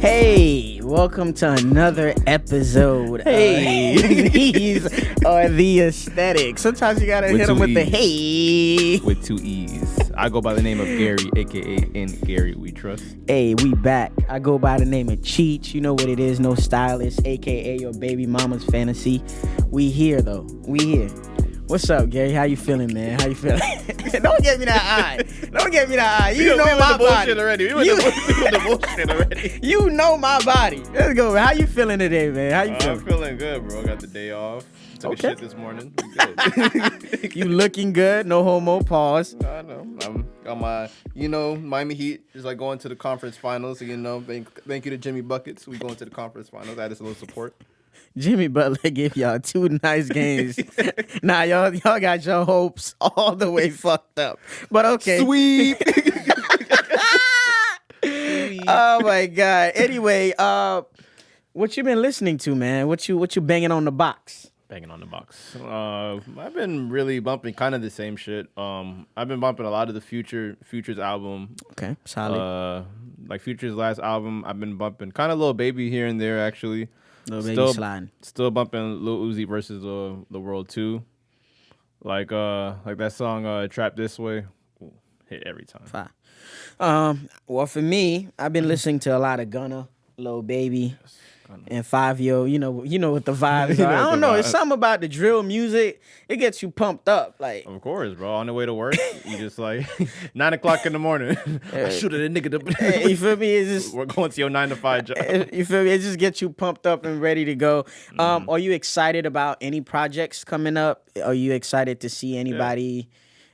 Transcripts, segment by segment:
Hey, welcome to another episode. Hey. These are the aesthetics. Sometimes you gotta hit them with the hey. With 2 E's. I go by the name of Gary, aka in Gary We Trust. Hey, we back. I go by the name of Cheech. You know what it is, no stylist, aka your baby mama's fantasy. We here though. We here. What's up, Gary? How you feeling, man? How you feeling? Don't give me that eye. Don't give me that eye. You know my body. Already. We went the bullshit already. You know my body. Let's go, man. How you feeling today, man? How you feeling? I'm feeling good, bro. Got the day off. Took a shit this morning. We good. You looking good. No homo. Pause. I know. I'm on my, Miami Heat is like going to the conference finals. So, thank you to Jimmy Buckets. We going to the conference finals. That is a little support. Jimmy Butler gave y'all 2 nice games. Nah, y'all got your hopes all the way fucked up. But okay. Sweet. Oh my God. Anyway, what you been listening to, man? What you banging on the box? Banging on the box. I've been really bumping kind of the same shit. I've been bumping a lot of the Future's album. Okay, solid. Like Future's last album, I've been bumping kind of Lil Baby here and there actually. Lil Baby sliding. Still bumping Lil Uzi versus the World 2. Like that song Trap This Way. Ooh, hit every time. Fine. Well, for me, I've been listening to a lot of Gunna, Lil Baby, and 5-Yo. You know what the vibes are. I don't know. It's something about the drill music. It gets you pumped up. Like, of course, bro. On the way to work, you just like 9 o'clock in the morning. I shoot at a nigga. You feel me? It's just, we're going to your 9 to 5 job. You feel me? It just gets you pumped up and ready to go. Are you excited about any projects coming up? Are you excited to see anybody,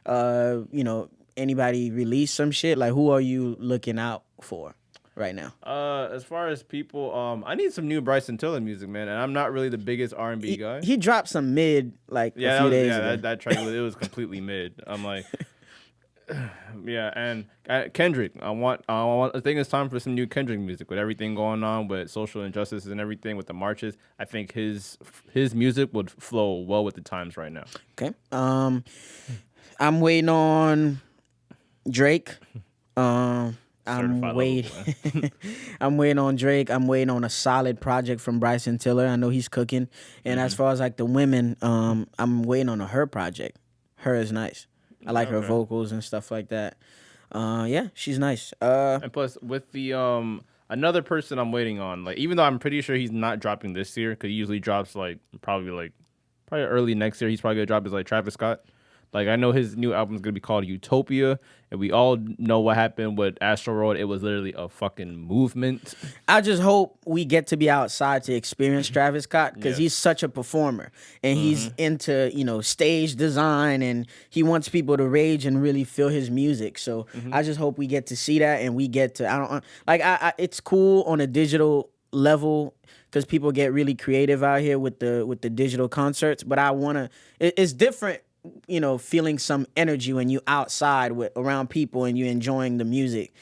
anybody release some shit? Like, who are you looking out for right now? As far as people, I need some new Bryson Tiller music, man. And I'm not really the biggest R&B guy. He dropped some mid a few days ago. That track it was completely mid. I'm like, yeah. And Kendrick, I think it's time for some new Kendrick music with everything going on with social injustices and everything with the marches. I think his music would flow well with the times right now. Okay. I'm waiting on Drake. I'm waiting. I'm waiting on Drake. I'm waiting on a solid project from Bryson Tiller. I know he's cooking. And as far as like the women, I'm waiting on her project. Her is nice. I like her vocals and stuff like that. Yeah, she's nice. And plus with the another person I'm waiting on, like even though I'm pretty sure he's not dropping this year because he usually drops probably early next year. He's probably gonna drop is like Travis Scott. Like, I know his new album is going to be called Utopia, and we all know what happened with Astro World. It was literally a fucking movement. I just hope we get to be outside to experience Travis Scott because he's such a performer, and he's into, stage design, and he wants people to rage and really feel his music. So I just hope we get to see that, and we get to, it's cool on a digital level because people get really creative out here with the digital concerts, but it's different. Feeling some energy when you outside around people and you enjoying the music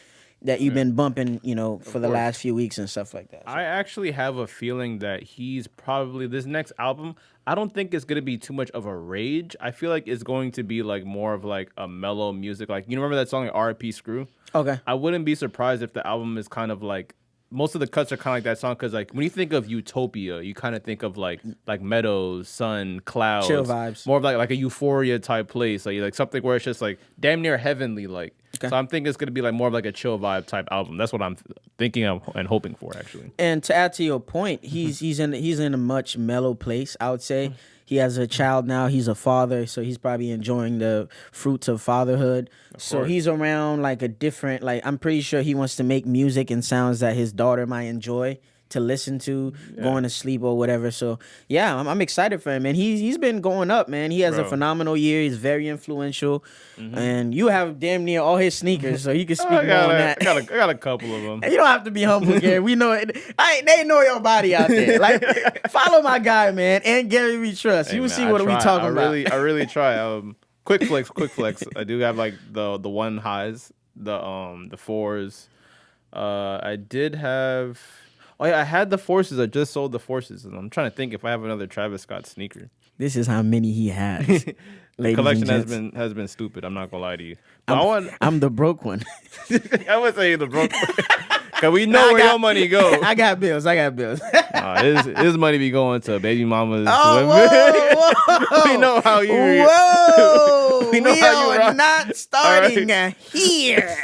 that you've been bumping, for the last few weeks and stuff like that. So. I actually have a feeling that he's probably this next album. I don't think it's gonna be too much of a rage. I feel like it's going to be like more of like a mellow music. Like remember that song like R.I.P. Screw? Okay. I wouldn't be surprised if the album is kind of like. Most of the cuts are kind of like that song because, like, when you think of Utopia, you kind of think of like meadows, sun, clouds, chill vibes, more of like a Euphoria type place, like something where it's just like damn near heavenly, like. Okay. So I'm thinking it's gonna be like more of like a chill vibe type album. That's what I'm thinking of and hoping for actually. And to add to your point, he's in a much mellow place. I would say he has a child now. He's a father, so he's probably enjoying the fruits of fatherhood. So he's around like a different, I'm pretty sure he wants to make music and sounds that his daughter might enjoy to listen to, going to sleep or whatever. So yeah, I'm excited for him, and he's been going up, man. He has a phenomenal year. He's very influential, and you have damn near all his sneakers, so you can speak more on that. I got a couple of them. You don't have to be humble, Gary. We know it. They know your body out there. Like, follow my guy, man, and Gary We Trust. You will see what we talking about. I really try. Quick flex. I do have like the 1 highs, the 4s. I did have. Oh yeah, I had the Forces. I just sold the Forces, and I'm trying to think if I have another Travis Scott sneaker. This is how many he has. The collection has been stupid. I'm not gonna lie to you. I'm the broke one. I would say the broke one. Cause we know where your money go. I got bills. His money go. I got bills. His money be going to baby mamas. Oh, whoa. We know how you. Whoa. We know how you are rock. not starting here.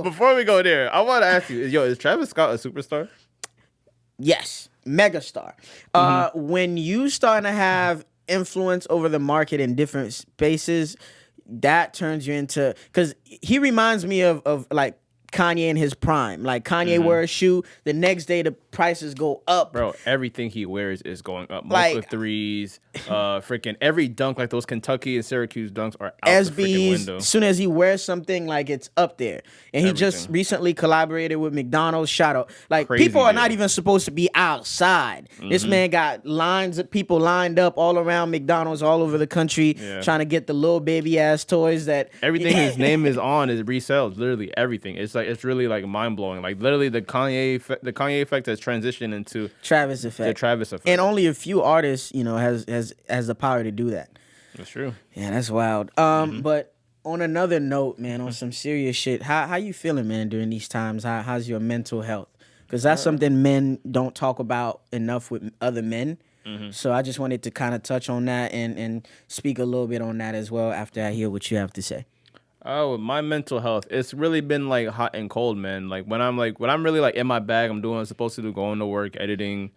Before we go there, I want to ask you: is Travis Scott a superstar? Yes, megastar. When you starting to have influence over the market in different spaces, that turns you into, because he reminds me of like Kanye in his prime. Like Kanye wear a shoe, the next day the prices go up. Bro, everything he wears is going up. Like, Mocha threes, freaking every dunk, like those Kentucky and Syracuse dunks are out the freaking window. As soon as he wears something, like it's up there. And he just recently collaborated with McDonald's. Shout out. Like Crazy people are deal. not even supposed to be outside. This man got lines of people lined up all around McDonald's all over the country trying to get the little baby ass toys that everything his name is on is resells. Literally everything. It's like, it's really like mind blowing. Like literally the Kanye effect has transitioned into Travis effect. The Travis effect. And only a few artists, has the power to do that. That's true. Yeah, that's wild. But on another note, man, on some serious shit, how you feeling, man, during these times? How's your mental health? Because that's something men don't talk about enough with other men. So I just wanted to kind of touch on that and speak a little bit on that as well after I hear what you have to say. Oh, my mental health. It's really been like hot and cold, man. Like when I'm really like in my bag, I'm doing what I'm supposed to do, going to work, editing,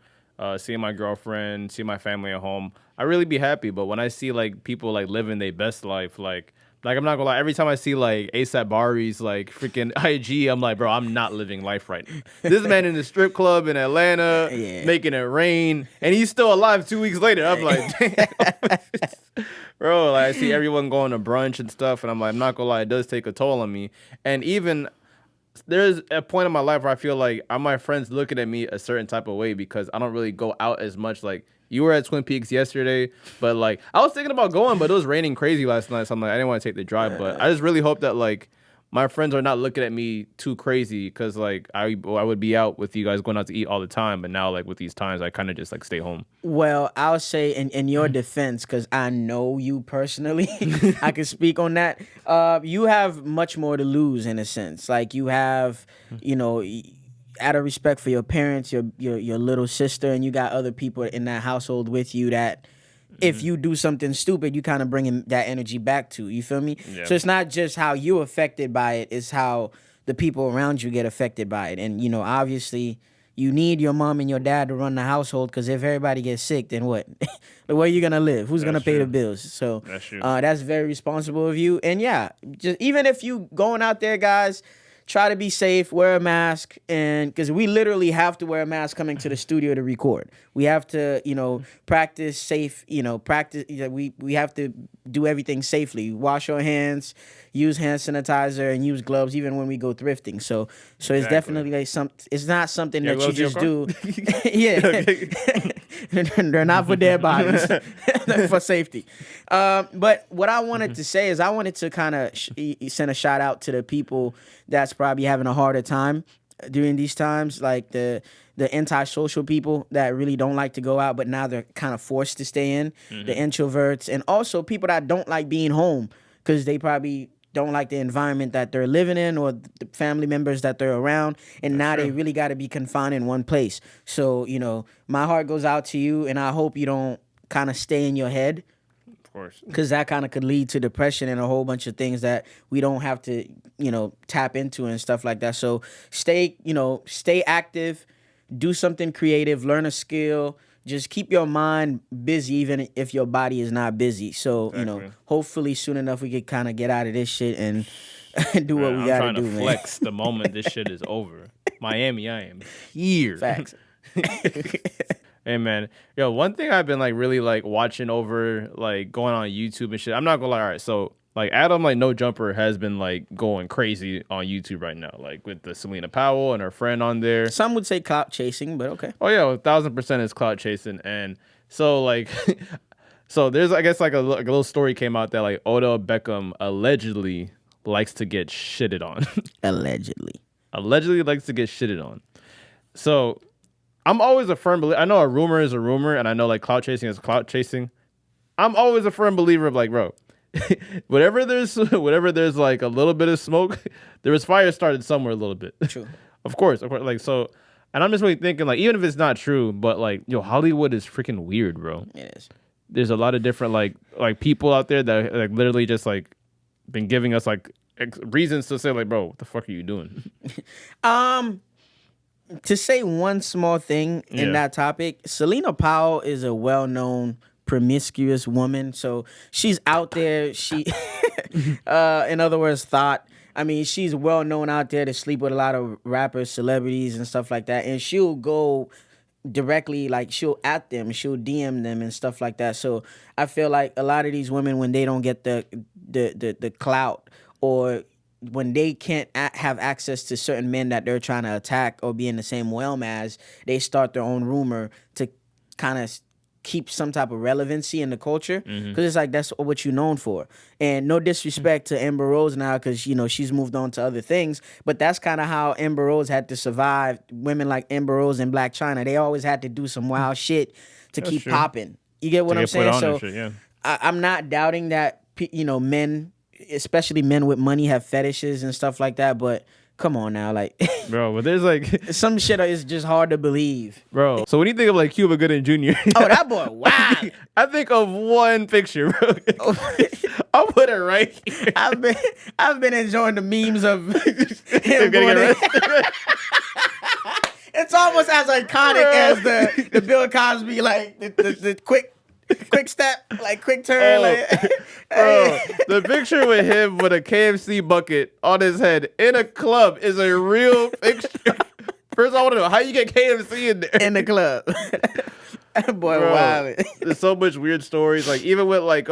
seeing my girlfriend, seeing my family at home. I really be happy. But when I see like people like living their best life, like I'm not gonna lie, every time I see like ASAP Bari's like freaking IG, I'm like, bro, I'm not living life right now. This man in the strip club in Atlanta, making it rain, and he's still alive 2 weeks later. I'm like, damn. Bro, like I see everyone going to brunch and stuff, and I'm like, I'm not gonna lie, it does take a toll on me. And even there's a point in my life where I feel like my friends looking at me a certain type of way because I don't really go out as much. Like you were at Twin Peaks yesterday, but like I was thinking about going, but it was raining crazy last night, so I'm like, I didn't want to take the drive. But I just really hope that like my friends are not looking at me too crazy because like I would be out with you guys going out to eat all the time, but now like with these times I kind of just like stay home. Well, I'll say in your defense, because I know you personally, I can speak on that. You have much more to lose in a sense. Like you have, out of respect for your parents, your little sister, and you got other people in that household with you that if you do something stupid, you kind of bring that energy back to. You feel me? Yeah. So it's not just how you're affected by it, it's how the people around you get affected by it. And, obviously you need your mom and your dad to run the household because if everybody gets sick, then what? Where are you going to live? Who's going to pay the bills? So that's very responsible of you. And yeah, just even if you going out there, guys, try to be safe, wear a mask, and because we literally have to wear a mask coming to the studio to record. We have to, practice safe, we have to do everything safely. Wash your hands, use hand sanitizer, and use gloves even when we go thrifting. So it's definitely like it's not something that you just do. Yeah. They're not for dead bodies. They're for safety. But what I wanted to say is I wanted to kind of send a shout out to the people that's probably having a harder time during these times, like the antisocial people that really don't like to go out, but now they're kind of forced to stay in, the introverts, and also people that don't like being home because they probably don't like the environment that they're living in or the family members that they're around, and now they really got to be confined in one place. So, my heart goes out to you, and I hope you don't kind of stay in your head. Of course. Because that kind of could lead to depression and a whole bunch of things that we don't have to, tap into and stuff like that. So stay active, do something creative, learn a skill. Just keep your mind busy even if your body is not busy. So, hopefully soon enough we could kind of get out of this shit and do what we got to do, man. I'm trying to flex the moment this shit is over. Miami, I am here. Facts. Hey, man. Yo, one thing I've been, like, really, like, watching over, like, going on YouTube and shit. I'm not gonna lie. All right, so, like, Adam, like, No Jumper has been, like, going crazy on YouTube right now. Like, with the Selena Powell and her friend on there. Some would say clout chasing, but okay. Oh, yeah, 1,000% is clout chasing. And so, like, so there's, I guess, like, a little story came out that, like, Odell Beckham allegedly likes to get shitted on. Allegedly likes to get shitted on. So I'm always a firm believer. I know a rumor is a rumor, and I know like clout chasing is clout chasing. I'm always a firm believer of like, bro, whenever there's like a little bit of smoke, there was fire started somewhere a little bit. True. Of course. Like so, and I'm just really thinking like even if it's not true, but like Hollywood is freaking weird, bro. It is. There's a lot of different like people out there that like literally just like been giving us like reasons to say like, bro, what the fuck are you doing? To say one small thing in that topic, Selena Powell is a well-known promiscuous woman. So she's out there. She, in other words, I mean, she's well-known out there to sleep with a lot of rappers, celebrities, and stuff like that. And she'll go directly, like she'll at them, she'll DM them and stuff like that. So I feel like a lot of these women, when they don't get the clout or when they can't have access to certain men that they're trying to attack or be in the same realm as, they start their own rumor to kind of keep some type of relevancy in the culture, because it's like that's what you're known for. And no disrespect to Amber Rose now, because she's moved on to other things, but that's kind of how Amber Rose had to survive. Women like Amber Rose and Black China, they always had to do some wild shit to keep popping. You get what I'm saying? So shit, yeah. I'm not doubting that men, especially men with money, have fetishes and stuff like that, but come on now, like bro, but there's like some shit is just hard to believe, bro. So when you think of like Cuba Gooding Jr., oh, that boy, wow. I think of one picture, bro. I'll put it right here. I've been enjoying the memes of him getting arrested. It's almost as iconic as the Bill Cosby, like the quick step, like quick turn. Bro, the picture with him with a KFC bucket on his head in a club is a real picture. First, I want to know how you get KFC in there in the club. That boy, wow. There's so much weird stories. Like even with like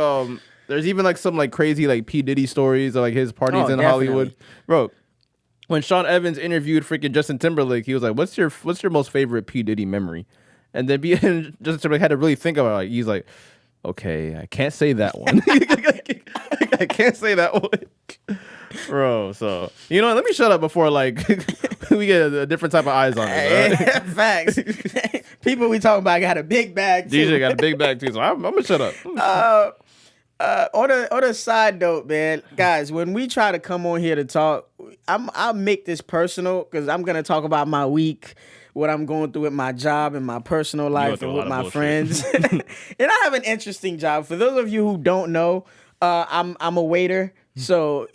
there's even like some like crazy like P Diddy stories of like his parties in definitely. Hollywood, bro. When Sean Evans interviewed freaking Justin Timberlake, he was like, "What's your most favorite P Diddy memory?" And then Justin Timberlake had to really think about it. Like, he's like, "Okay, I can't say that one. I can't say that one, bro." So let me shut up before like we get a different type of eyes on it. Right? Facts. People we talking about got a big bag too. DJ got a big bag too, so I'm gonna shut up. On a side note, man, guys, when we try to come on here to talk, I'll make this personal because I'm gonna talk about my week, what I'm going through with my job and my personal life and with my friends. And I have an interesting job. For those of you who don't know, I'm a waiter. So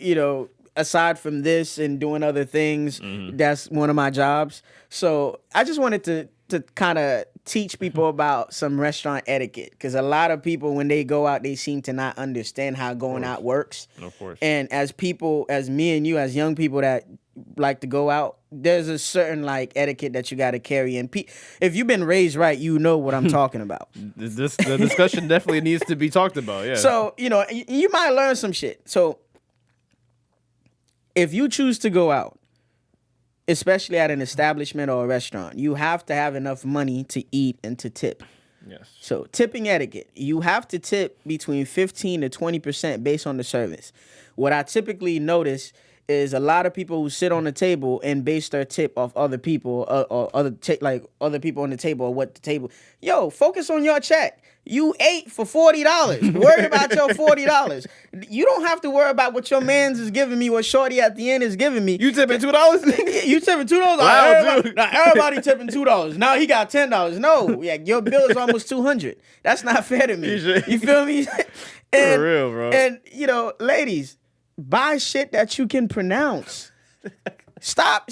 aside from this and doing other things, that's one of my jobs. So I just wanted to kind of teach people about some restaurant etiquette, because a lot of people, when they go out, they seem to not understand how going out works. Of course. And as people, as me and you, as young people that like to go out, there's a certain like etiquette that you got to carry. And if you've been raised right, you know what I'm talking about. The discussion definitely needs to be talked about. Yeah. So you might learn some shit. So if you choose to go out, especially at an establishment or a restaurant, you have to have enough money to eat and to tip. Yes. So tipping etiquette, you have to tip between 15 to 20% based on the service. What I typically notice is a lot of people who sit on the table and base their tip off other people or other people on the table or what the table. Yo, focus on your check. You ate for $40. Worry about your $40. You don't have to worry about what your man's is giving me, what shorty at the end is giving me. You tipping $2? You tipping $2? Wow, everybody tipping $2. Now he got $10. No, your bill is almost $200. That's not fair to me. You feel me? And, for real, bro. And ladies, buy shit that you can pronounce. Stop,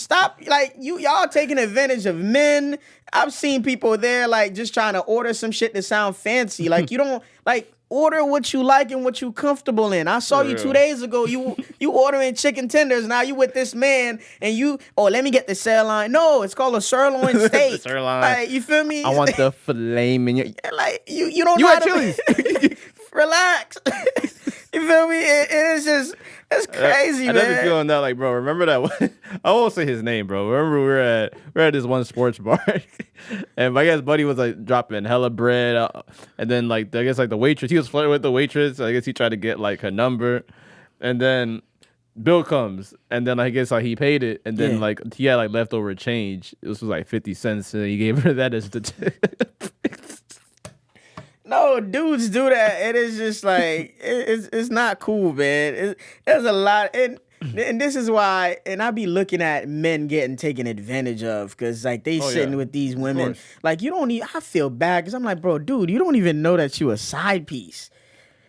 like, y'all taking advantage of men. I've seen people there, like, just trying to order some shit to sound fancy. Like, you don't, like, order what you like and what you comfortable in. I saw you 2 days ago, you ordering chicken tenders, now you with this man, and let me get the sirloin. No, it's called a sirloin steak. Sirloin. Like, you feel me? I want the filet mignon. Like, you don't know You how at Chili's. Relax. You feel me? It's just, it's crazy, man. I never feeling that, like, bro, remember that one? I won't say his name, bro. Remember we were at this one sports bar, and my guy's buddy was like dropping hella bread, and then like I guess like the waitress, he was flirting with the waitress. So I guess he tried to get like her number, and then bill comes, and then I guess like he paid it, and then like he had like leftover change. This was like 50 cents, and he gave her that as the tip. No, dudes do that. It is just like it's not cool, man. There's a lot, and this is why. And I be looking at men getting taken advantage of because like they sitting with these women. Like you don't even. I feel bad because I'm like, bro, dude, you don't even know that you a side piece.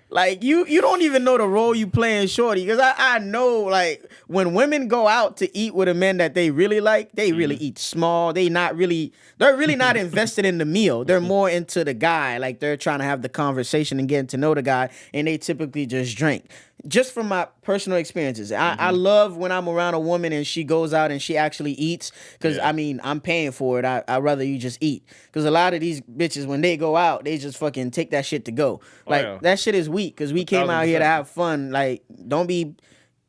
Like you don't even know the role you play in shorty. Because I know like when women go out to eat with a man that they really like, they really eat small. They're really not invested in the meal. They're more into the guy. Like they're trying to have the conversation and getting to know the guy. And they typically just drink. Just from my personal experiences, I love when I'm around a woman and she goes out and she actually eats. Because I mean, I'm paying for it. I'd rather you just eat. Because a lot of these bitches, when they go out, they just fucking take that shit to go. Like that shit is weak. Because we came out here to have fun. Like, don't be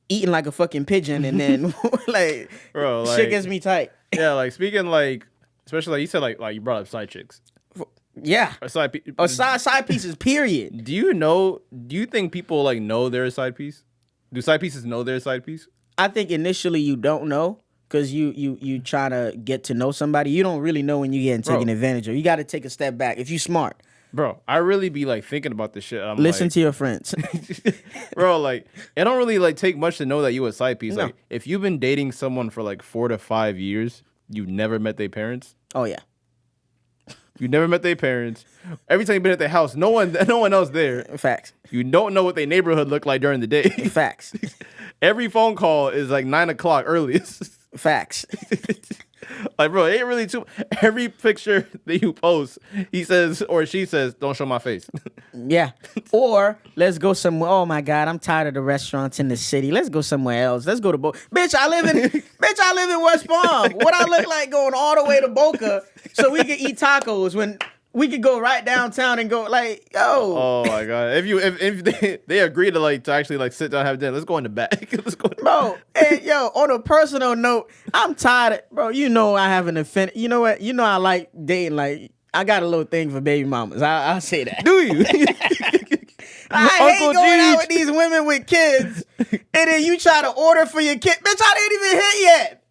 eating like a fucking pigeon and then like, bro, like, shit gets me tight. Yeah, like speaking like, especially like you said, like you brought up side chicks. Yeah, side pieces. Period. Do you think people like know they're a side piece? Do side pieces know they're a side piece? I think initially you don't know because you trying to get to know somebody. You don't really know when you getting taken advantage of. You got to take a step back if you smart. Bro, I really be like thinking about this shit. Listen to your friends. Bro, like it don't really like take much to know that you a side piece. No. Like if you've been dating someone for like 4 to 5 years, you've never met their parents. Oh yeah. You never met their parents. Every time you've been at their house, no one else there. Facts. You don't know what their neighborhood looked like during the day. Facts. Every phone call is like 9 o'clock earliest. Facts. Like, bro, it ain't really too. Every picture that you post, he says or she says, "Don't show my face." Yeah. Or let's go somewhere. Oh my God, I'm tired of the restaurants in the city. Let's go somewhere else. Let's go to Boca. Bitch, I live in West Palm. What I look like going all the way to Boca so we can eat tacos when we could go right downtown and go like, yo. Oh my God. If they agree to actually like sit down and have dinner, let's go in the back. Let's go. Bro, and yo, on a personal note, I'm tired of, bro, you know I have an affinity. You know what? You know I like dating, like, I got a little thing for baby mamas. I'll say that. Do you? I hate going out with these women with kids, and then you try to order for your kid. Bitch, I didn't even hit yet.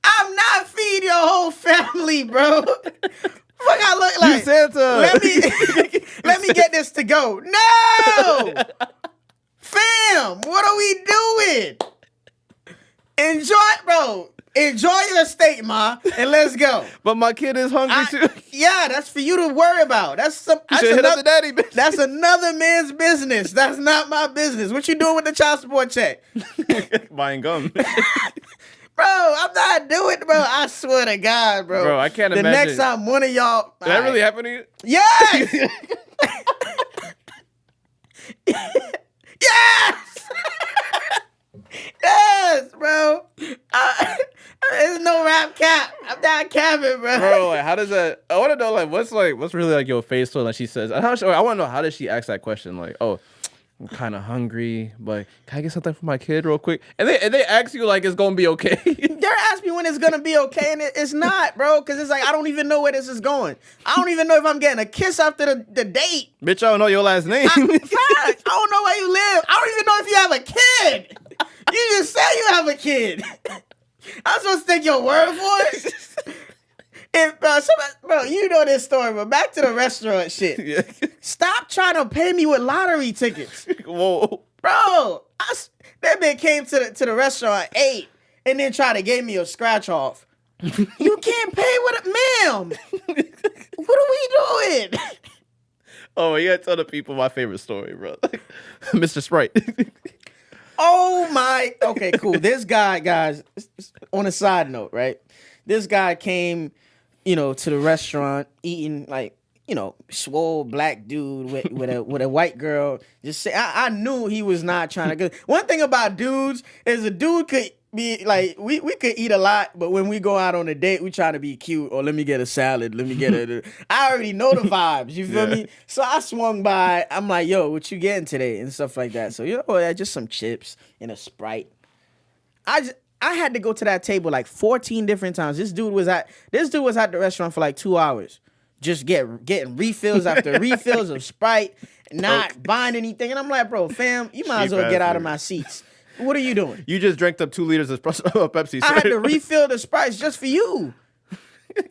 I'm not feeding your whole family, bro. Fuck I look like? You Santa. Let me get this to go. No! Fam, what are we doing? Enjoy your steak, ma, and let's go. But my kid is hungry too. Yeah, that's for you to worry about. That's another daddy, bitch. That's another man's business. That's not my business. What you doing with the child support check? Buying gum. Bro, I'm not doing it, bro. I swear to God, bro. Bro, I can't imagine. The next time one of y'all... Did that really happen to you? Yes! Yes! Yes, bro. There's no rap cap. I'm not capping, bro. Bro, like, how does that... I want to know, what's really, like, your face tone? Like, she says... I want to know, how does she ask that question? Like, oh... I'm kind of hungry, but can I get something for my kid real quick? And they ask you like it's gonna be okay. They're asking me when it's gonna be okay, and it's not, bro. Because it's like I don't even know where this is going. I don't even know if I'm getting a kiss after the date. Bitch, I don't know your last name. I don't know where you live. I don't even know if you have a kid. You just say you have a kid. I'm supposed to take your word for it. Bro, you know this story, but back to the restaurant shit. Yeah. Stop trying to pay me with lottery tickets. Whoa. Bro, that man came to the restaurant, ate, and then tried to give me a scratch off. You can't pay with a ma'am. What are we doing? Oh, you gotta tell the people my favorite story, bro. Mr. Sprite. Oh my. Okay, cool. This guy, guys, on a side note, right? This guy came... to the restaurant, eating like, swole black dude with a white girl. Just say, I knew he was not trying to. One thing about dudes is a dude could be like, we could eat a lot, but when we go out on a date, we try to be cute. Or let me get a salad. Let me get a. I already know the vibes. You feel me? So I swung by. I'm like, yo, what you getting today and stuff like that. So just some chips and a Sprite. I had to go to that table like 14 different times. This dude was at the restaurant for like 2 hours, just getting refills after refills of Sprite, not buying anything. And I'm like, bro, fam, you might as well get out of my seats. What are you doing? You just drank up 2 liters of Pepsi. I had to refill the Sprites just for you.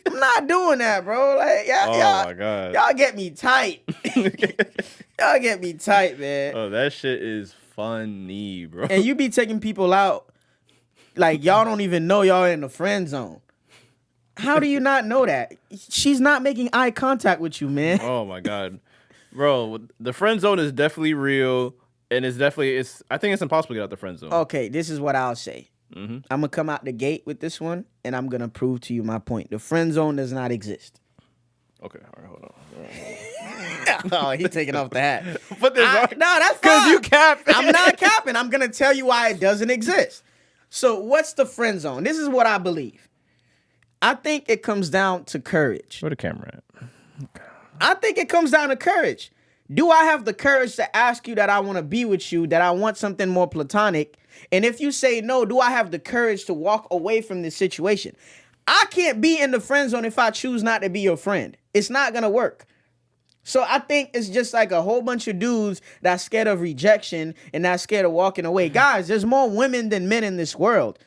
I'm not doing that, bro. Like, My God. y'all get me tight. Y'all get me tight, man. Oh, that shit is funny, bro. And you be taking people out like y'all don't even know y'all in the friend zone. How do you not know that? She's not making eye contact with you, man. Oh my God, bro. The friend zone is definitely real, and I think it's impossible to get out the friend zone. Okay, this is what I'll say. I'm gonna come out the gate with this one, and I'm gonna prove to you my point. The friend zone does not exist. Okay, all right, hold on. Oh, he taking off the hat. Put this on. No, that's fine. Because you capping. I'm not capping. I'm gonna tell you why it doesn't exist. So, what's the friend zone? This is what I believe. I think it comes down to courage. Where the camera at? I think it comes down to courage. Do I have the courage to ask you that I want to be with you, that I want something more platonic? And if you say no, do I have the courage to walk away from this situation? I can't be in the friend zone if I choose not to be your friend. It's not going to work. So I think it's just like a whole bunch of dudes that's scared of rejection and that's scared of walking away. Guys, there's more women than men in this world.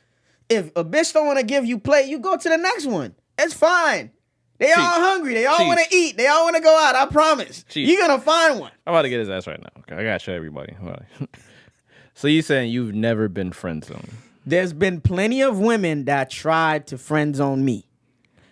If a bitch don't want to give you play, you go to the next one. It's fine. They all hungry. They all want to eat. They all want to go out. I promise. You're going to find one. I'm about to get his ass right now. Okay, I got to show everybody. So you saying you've never been friend zoned? There's been plenty of women that tried to friend zone me.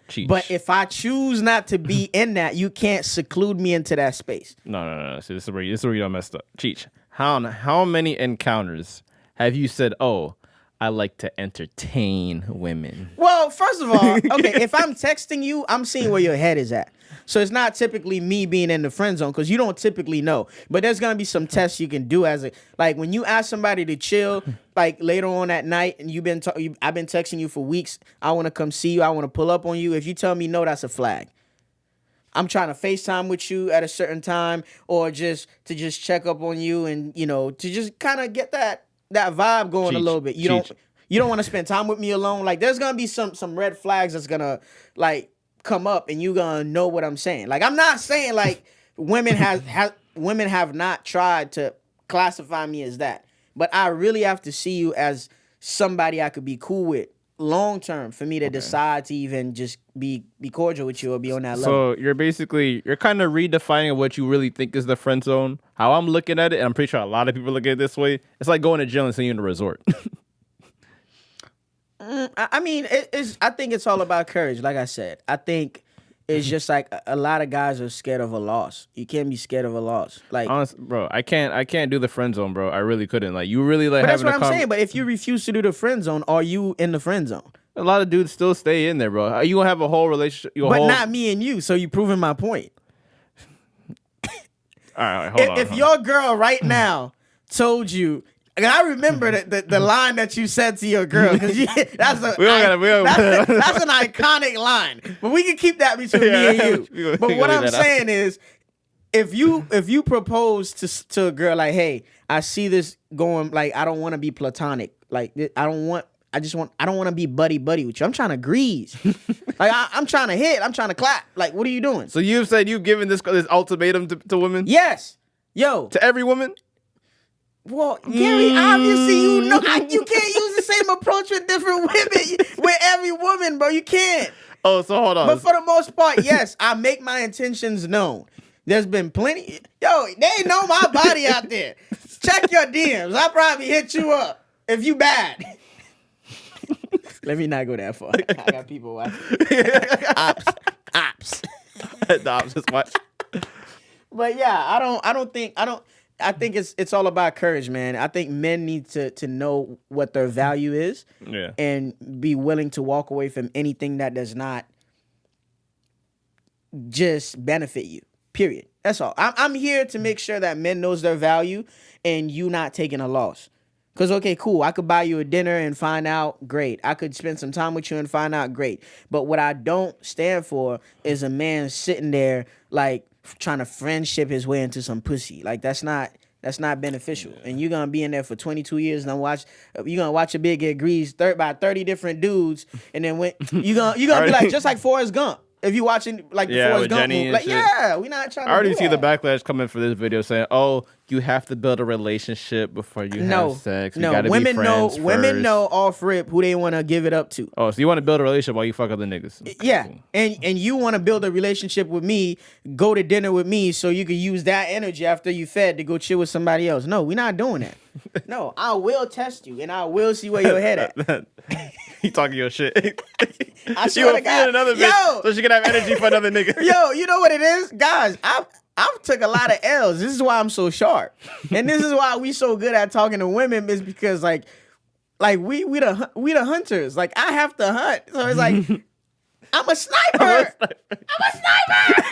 Cheech. But if I choose not to be in that, you can't seclude me into that space. No. See, this is where you done messed up. Cheech, how many encounters have you said, oh, I like to entertain women? Well, first of all, okay, if I'm texting you, I'm seeing where your head is at. So it's not typically me being in the friend zone because you don't typically know. But there's going to be some tests you can do like when you ask somebody to chill, like later on at night, and I've been texting you for weeks. I want to come see you. I want to pull up on you. If you tell me no, that's a flag. I'm trying to FaceTime with you at a certain time or just to check up on you and, to just kind of get that vibe going a little bit. You don't want to spend time with me alone. Like there's gonna be some red flags that's gonna like come up, and you gonna know what I'm saying. Like I'm not saying like women have not tried to classify me as that, but I really have to see you as somebody I could be cool with long term for me to decide to even just be cordial with you or be on that level. So you're kind of redefining what you really think is the friend zone. How I'm looking at it, and I'm pretty sure a lot of people look at it this way. It's like going to jail and seeing you in a resort. I mean, I think it's all about courage. Like I said, I think it's just like a lot of guys are scared of a loss. You can't be scared of a loss. Like, honestly, bro, I can't do the friend zone, bro. I really couldn't. Like, you really like. But that's what I'm saying. But if you refuse to do the friend zone, are you in the friend zone? A lot of dudes still stay in there, bro. You gonna have a whole relationship, not me and you. So you proving my point. All right, hold on. If your girl right now told you. I remember the line that you said to your girl because that's an iconic line. But we can keep that between me and you. But what I'm saying is, if you propose to a girl like, hey, I see this going, like I don't want to be platonic, like I don't want to be buddy with you. I'm trying to grease, like I'm trying to hit, I'm trying to clap. Like what are you doing? So you've said you've given this ultimatum to women? Yes, to every woman. Well, Gary, obviously you can't use the same approach with different women, with every woman, bro. You can't. Oh, so hold on. But for the most part, yes, I make my intentions known. There's been plenty. Yo, they know my body out there. Check your DMs. I'll probably hit you up if you bad. Let me not go that far. I got people watching. Ops. The ops is watching. But yeah, I think it's all about courage, man. I think men need to know what their value is, and be willing to walk away from anything that does not just benefit you. Period. That's all. I'm here to make sure that men knows their value, and you not taking a loss. Because, okay, cool, I could buy you a dinner and find out, great. I could spend some time with you and find out, great. But what I don't stand for is a man sitting there, like, trying to friendship his way into some pussy. Like, that's not beneficial. And you're going to be in there for 22 years and you're going to watch a bitch get greased by 30 different dudes. And then when you're going to be like, just like Forrest Gump. If you watching like the Forrest Gump movie, like, we're not trying to I already do see that. the backlash coming for this video saying, oh, you have to build a relationship before you No, have sex. We no. gotta Women be friends know. Women first. know off rip who they want to give it up to. Oh, so you want to build a relationship while you fuck other niggas? Okay, Yeah, cool. and you want to build a relationship with me, go to dinner with me, so you can use that energy after you fed to go chill with somebody else. No, we're not doing that. No, I will test you and I will see where your head at. You talking your shit. I You swear gonna to God. feed another bitch so she can have energy for another nigga. Yo, you know what it is, guys? I've took a lot of L's. This is why I'm so sharp, and this is why we so good at talking to women. Is because like we the hunters. Like I have to hunt, so it's like I'm a sniper. I'm a sniper.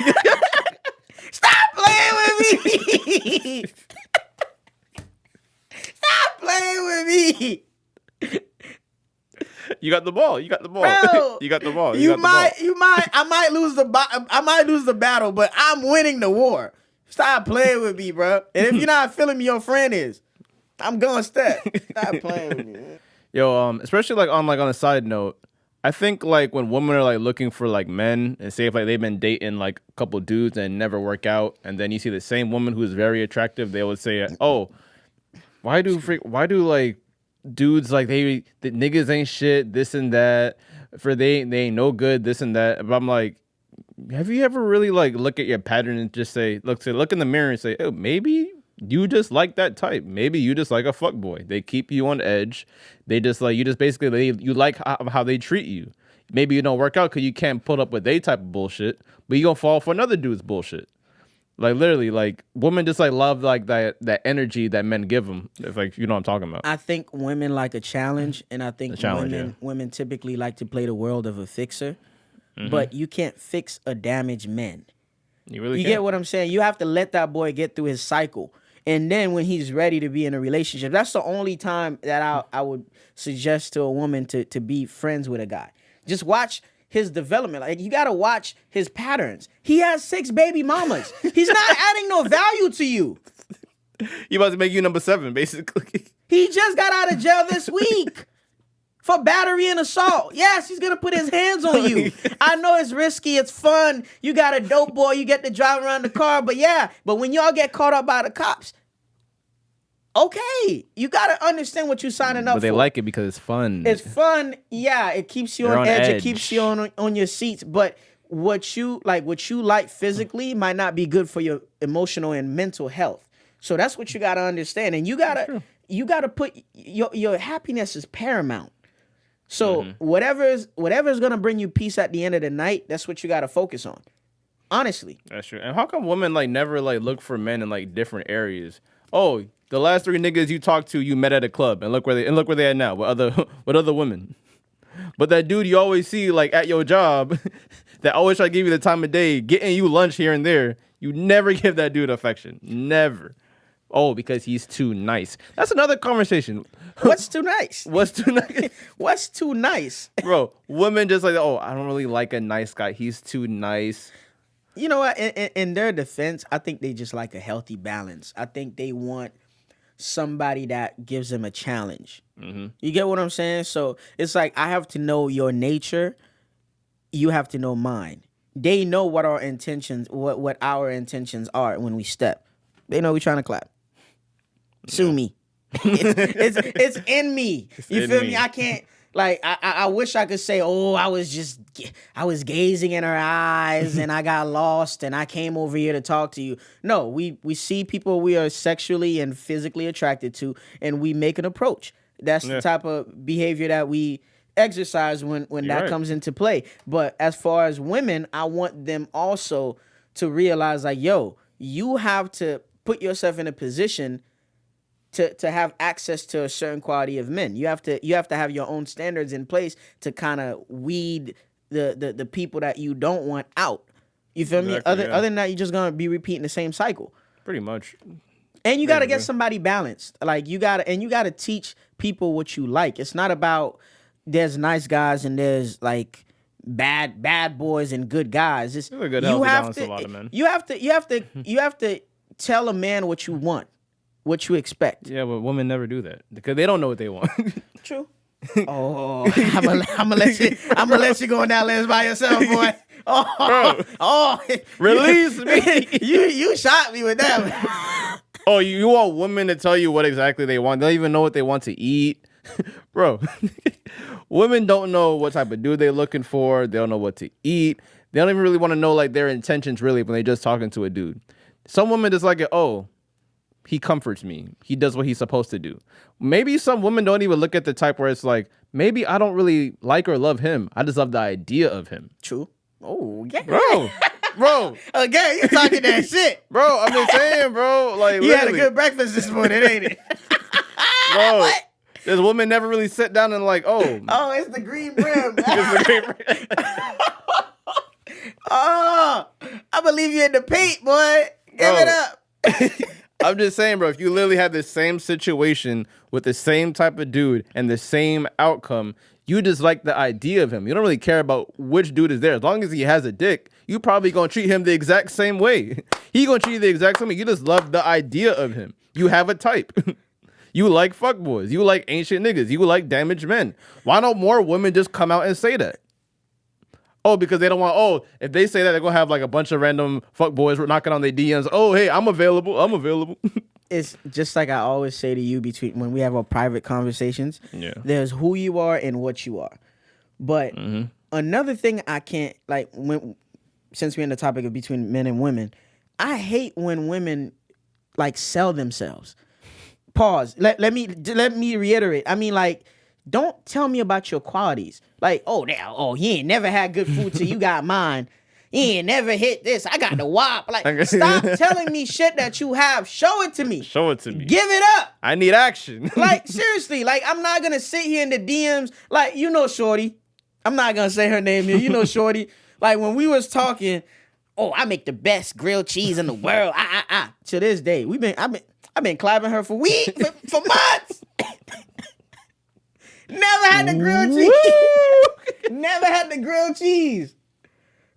Stop playing with me. Stop playing with me. You got the ball. You got the ball. Bro, You got the ball. I might lose the battle, but I'm winning the war. Stop playing with me, bro. And if you're not feeling me, your friend is. I'm going step. Stop playing with me. Man. Yo, especially like on a side note, I think like when women are like looking for like men and say if like they've been dating like a couple dudes and never work out, and then you see the same woman who's very attractive, they would say, "Oh, why do like dudes like the niggas ain't shit, this and that, for they ain't no good, this and that." But I'm like, have you ever really like look at your pattern and just say look in the mirror and say, oh, maybe you just like that type. Maybe you just like a fuckboy. They keep you on edge. They just like you just basically you like how they treat you. Maybe you don't work out because you can't put up with they type of bullshit, but you gonna fall for another dude's bullshit. Like literally, like women just like love like that energy that men give them. It's like you know what I'm talking about. I think women like a challenge, and I think women typically like to play the world of a fixer. But you can't fix a damaged man. You get what I'm saying? You have to let that boy get through his cycle. And then when he's ready to be in a relationship, that's the only time that I would suggest to a woman to be friends with a guy. Just watch his development. Like you gotta watch his patterns. He has 6 baby mamas. He's not adding no value to you. He about to make you number 7, basically. He just got out of jail this week for battery and assault. Yes, he's gonna put his hands on you. I know it's risky, it's fun. You got a dope boy, you get to drive around the car, but when y'all get caught up by the cops, okay, you gotta understand what you're signing up for. But they like it because it's fun. It's fun, yeah. It keeps you on edge. It keeps you on your seats. But what you like physically might not be good for your emotional and mental health. So that's what you gotta understand, and you gotta put your happiness is paramount. So whatever's gonna bring you peace at the end of the night, that's what you gotta focus on. Honestly, that's true. And how come women like never like look for men in like different areas? Oh, the last 3 niggas you talked to, you met at a club, and look where they at now with other women. But that dude you always see like at your job, that always try to give you the time of day, getting you lunch here and there, you never give that dude affection, never. Oh, because he's too nice. That's another conversation. What's too nice? What's too nice? What's too nice? Bro, women just like, oh, I don't really like a nice guy. He's too nice. You know what? In their defense, I think they just like a healthy balance. I think they want somebody that gives them a challenge. You get what I'm saying? So it's like I have to know your nature. You have to know mine. They know what our intentions, what our intentions are when we step. They know we're trying to clap. Sue me. It's in me. You feel me? I can't. Like I wish I could say, oh, I was gazing in her eyes and I got lost and I came over here to talk to you. No, we see people we are sexually and physically attracted to, and we make an approach. That's the type of behavior that we exercise when that comes into play. But as far as women, I want them also to realize like, yo, you have to put yourself in a position to have access to a certain quality of men. You have to have your own standards in place to kind of weed the people that you don't want out. You feel me? Other than that, you're just gonna be repeating the same cycle. Pretty much. And you gotta get somebody balanced. Like you gotta teach people what you like. It's not about there's nice guys and there's like bad boys and good guys. It's a good healthy balance of a lot of men. You have to tell a man what you want. What you expect. Yeah, but women never do that because they don't know what they want. True. Oh, I'm gonna let you go on that list by yourself, boy. Oh, Bro, oh, release me. You shot me with that. Oh, you want women to tell you what exactly they want? They don't even know what they want to eat. Bro, women don't know what type of dude they're looking for. They don't know what to eat. They don't even really want to know like their intentions really when they're just talking to a dude. Some women just like it, oh, he comforts me. He does what he's supposed to do. Maybe some women don't even look at the type where it's like, maybe I don't really like or love him. I just love the idea of him. True. Oh, yeah. Bro. Again, you talking that shit. Bro, I'm just saying, bro. Like, you had a good breakfast this morning, ain't it? Bro, what? This woman never really sit down and like, oh. Oh, it's the green brim. It's the green brim. Oh, I believe you in the paint, boy. Give it up. I'm just saying, bro, if you literally have the same situation with the same type of dude and the same outcome, you just like the idea of him. You don't really care about which dude is there. As long as he has a dick, you probably gonna treat him the exact same way. He gonna treat you the exact same way. You just love the idea of him. You have a type. You like fuckboys. You like ancient niggas. You like damaged men. Why don't more women just come out and say that? Oh, because they don't want, if they say that, they're going to have like a bunch of random fuckboys knocking on their DMs. Oh, hey, I'm available. It's just like I always say to you when we have our private conversations. Yeah. There's who you are and what you are. But another thing I can't, like, since we're in the topic of between men and women, I hate when women, like, sell themselves. Pause. Let me reiterate. I mean, like, don't tell me about your qualities. Like, he ain't never had good food till you got mine. He ain't never hit this. I got the wop. Like, stop telling me shit that you have. Show it to me. Show it to me. Give it up. I need action. Like, seriously. Like, I'm not going to sit here in the DMs. Like, you know Shorty. I'm not going to say her name here. You know Shorty. Like, when we was talking, I make the best grilled cheese in the world. To this day, I've been clapping her for for months. Never had the grilled cheese. Never had the grilled cheese.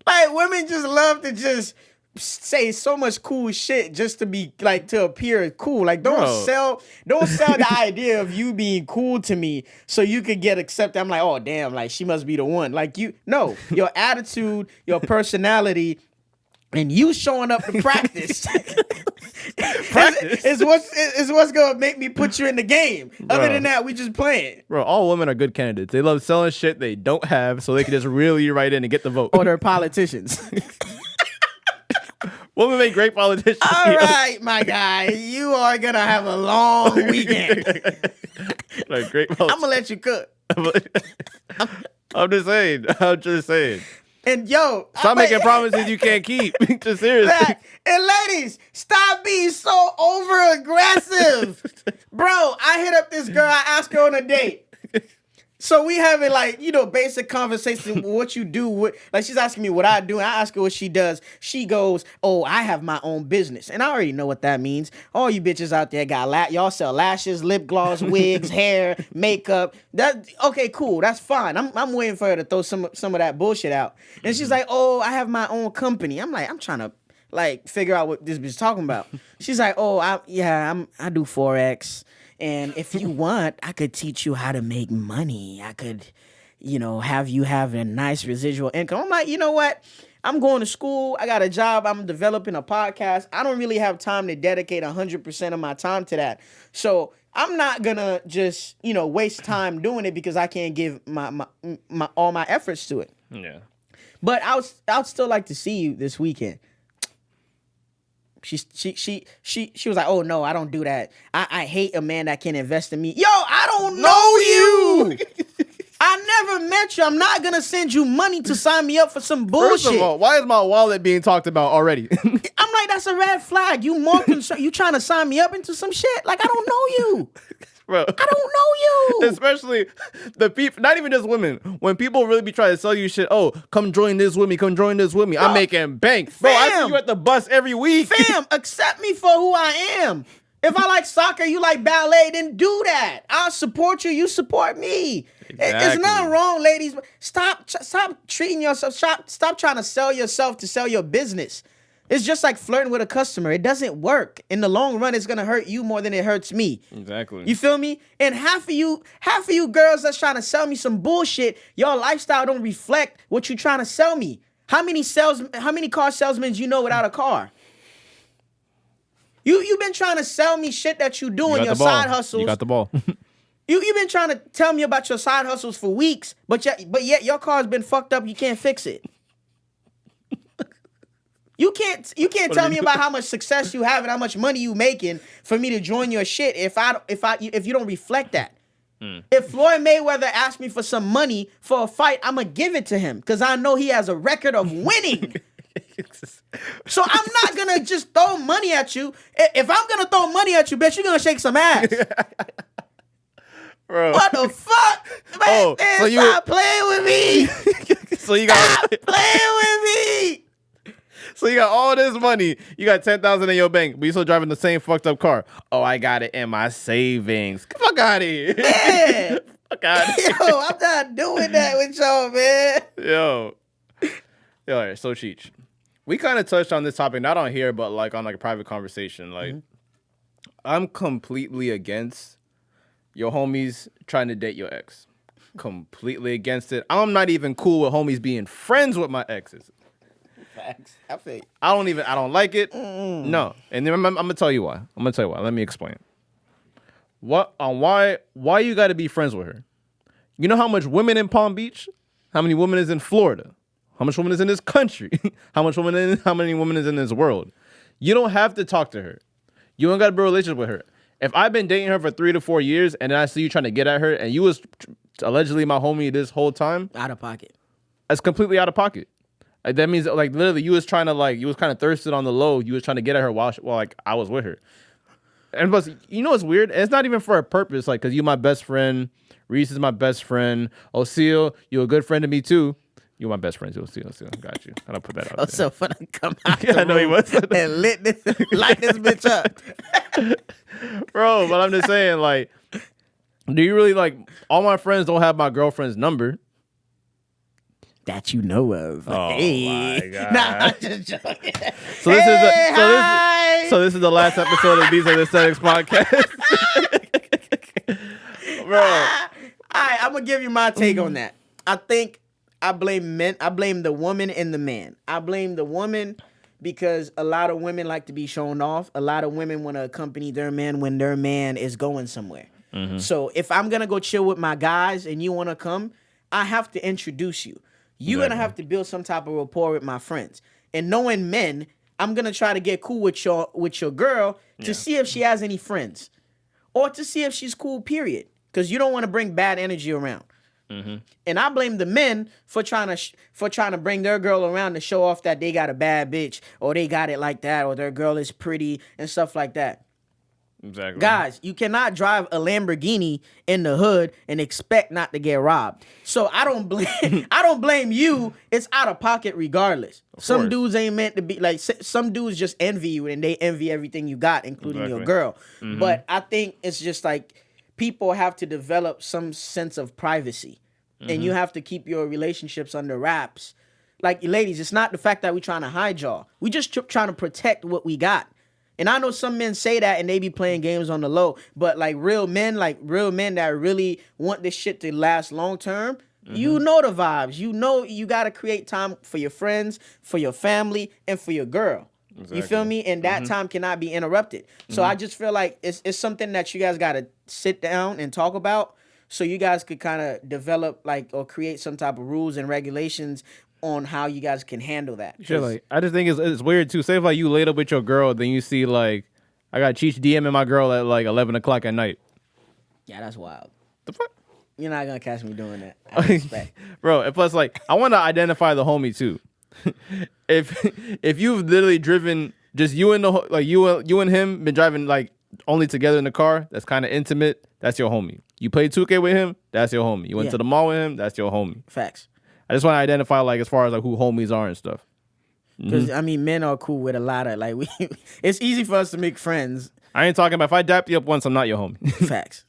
Like, women just love to just say so much cool shit just to be like to appear cool. Like, don't sell the idea of you being cool to me so you could get accepted. I'm like, oh damn, like she must be the one. Like your attitude, your personality, and you showing up to practice. is what's gonna make me put you in the game. Bro. Other than that, we just playing. Bro, all women are good candidates. They love selling shit they don't have so they can just reel you right in and get the vote. Or they're politicians. Women make great politicians. All right, my guy. You are gonna have a long weekend. Like, great I'm gonna let you cook. I'm just saying. And yo, stop making promises you can't keep. Just seriously. And ladies, stop being so over aggressive. Bro, I hit up this girl. I asked her on a date. So we having like, basic conversation. What you do? Like she's asking me what I do. And I ask her what she does. She goes, I have my own business. And I already know what that means. All you bitches out there y'all sell lashes, lip gloss, wigs, hair, makeup. Okay, cool. That's fine. I'm waiting for her to throw some of that bullshit out. And she's like, I have my own company. I'm like, I'm trying to like figure out what this bitch is talking about. She's like, I do Forex. And if you want, I could teach you how to make money. I could, have you have a nice residual income. I'm like, you know what? I'm going to school. I got a job. I'm developing a podcast. I don't really have time to dedicate 100% of my time to that. So I'm not going to just, waste time doing it because I can't give my all my efforts to it. Yeah. But I would still like to see you this weekend. She was like, oh no, I don't do that. I hate a man that can invest in me. Yo, I don't know you. I never met you. I'm not gonna send you money to sign me up for some bullshit. First of all, why is my wallet being talked about already? I'm like, that's a red flag. You more concerned. You trying to sign me up into some shit? Like, I don't know you. Bro. I don't know you. Especially the people, not even just women. When people really be trying to sell you shit, come join this with me, come join this with me. Bro, I'm making bank. Bro, I see you at the bus every week. Fam, accept me for who I am. If I like soccer, you like ballet, then do that. I'll support you, you support me. Exactly. There's nothing wrong, ladies. Stop treating yourself, stop trying to sell yourself to sell your business. It's just like flirting with a customer. It doesn't work. In the long run, it's gonna hurt you more than it hurts me. Exactly. You feel me? And half of you girls that's trying to sell me some bullshit, your lifestyle don't reflect what you trying to sell me. How many car salesmen you know without a car? You've been trying to sell me shit that you do in your side hustles. You got the ball. You've been trying to tell me about your side hustles for weeks, but yet your car's been fucked up. You can't fix it. You can't tell me about how much success you have and how much money you making for me to join your shit if you don't reflect that. If Floyd Mayweather asked me for some money for a fight, I'm gonna give it to him because I know he has a record of winning. So I'm not gonna just throw money at you. If I'm gonna throw money at you, bitch, you're gonna shake some ass. Bro. What the fuck? Man, so you stop playing with me. So you got stop playing with me. So you got all this money. You got $10,000 in your bank, but you still driving the same fucked up car. Oh, I got it in my savings. Fuck out of here. Man. Fuck out of here. Yo, I'm not doing that with y'all, man. Yo, all right, so Cheech. We kind of touched on this topic, not on here, but like on like a private conversation. Like, I'm completely against your homies trying to date your ex. Completely against it. I'm not even cool with homies being friends with my exes. Facts. I feel you. I don't like it. No. And then I'm gonna tell you why. Let me explain. Why you gotta be friends with her? You know how much women in Palm Beach? How many women is in Florida? How much women is in this country? How many women is in this world? You don't have to talk to her. You don't gotta build a relationship with her. If I've been dating her for 3 to 4 years and then I see you trying to get at her and you was allegedly my homie this whole time, out of pocket. That's completely out of pocket. Like, that means like literally you was kind of thirsted on the low. You was trying to get at her while like I was with her. And plus, you know what's weird? It's not even for a purpose. Like, cause you my best friend. Reese is my best friend. Oseel, you a good friend to me too. You my best friend too. Oseel, got you. I don't put that out. Oseel finna come out. Yeah, I know he was. And light this bitch up, bro. But I'm just saying, like, do you really like? All my friends don't have my girlfriend's number. That you know of. Oh hey. my god! Nah, I'm just joking. So this is the last episode of These Are the Aesthetics podcast, bro. All right, I'm gonna give you my take on that. I think I blame men. I blame the woman and the man. I blame the woman because a lot of women like to be shown off. A lot of women want to accompany their man when their man is going somewhere. So if I'm gonna go chill with my guys and you want to come, I have to introduce you. You're going to have to build some type of rapport with my friends. And knowing men, I'm going to try to get cool with your girl to see if she has any friends. Or to see if she's cool, period. Because you don't want to bring bad energy around. And I blame the men for trying to bring their girl around to show off that they got a bad bitch. Or they got it like that. Or their girl is pretty and stuff like that. Exactly. Guys, you cannot drive a Lamborghini in the hood and expect not to get robbed. So I don't blame you. It's out of pocket regardless. Some dudes ain't meant to be like, some dudes just envy you and they envy everything you got, including your girl. But I think it's just like people have to develop some sense of privacy. And you have to keep your relationships under wraps. Like, ladies, it's not the fact that we're trying to hide y'all. We just trying to protect what we got. And I know some men say that and they be playing games on the low, but like real men that really want this shit to last long term, you know the vibes. You know you got to create time for your friends, for your family, and for your girl. Exactly. You feel me? And that time cannot be interrupted. So I just feel like it's something that you guys got to sit down and talk about so you guys could kind of develop like or create some type of rules and regulations on how you guys can handle that. Sure, like I just think it's weird too. Say if like you laid up with your girl, then you see like I got Cheech DMing my girl at like 11 o'clock at night. Yeah, that's wild. The fuck? You're not gonna catch me doing that. I expect. Bro, and plus like I want to identify the homie too. if you've literally driven just you and you and him been driving like only together in the car, that's kind of intimate. That's your homie. You play 2K with him, that's your homie. You went to the mall with him, that's your homie. Facts. I just want to identify like as far as like who homies are and stuff. Because I mean, men are cool with a lot of like it's easy for us to make friends. I ain't talking about if I dap you up once, I'm not your homie. Facts.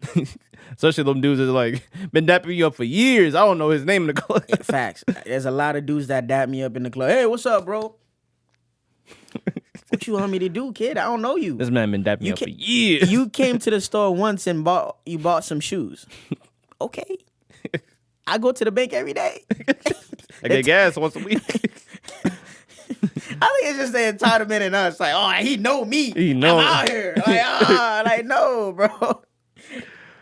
Especially them dudes that like been dapping you up for years. I don't know his name in the club. Facts. There's a lot of dudes that dap me up in the club. Hey, what's up, bro? What you want me to do, kid? I don't know you. This man been dapping me up for years. You came to the store once and bought some shoes. Okay. I go to the bank every day. I get gas once a week. think it's just the entitlement in us. Like, oh, he know me. He know. I'm out here. Like no, bro.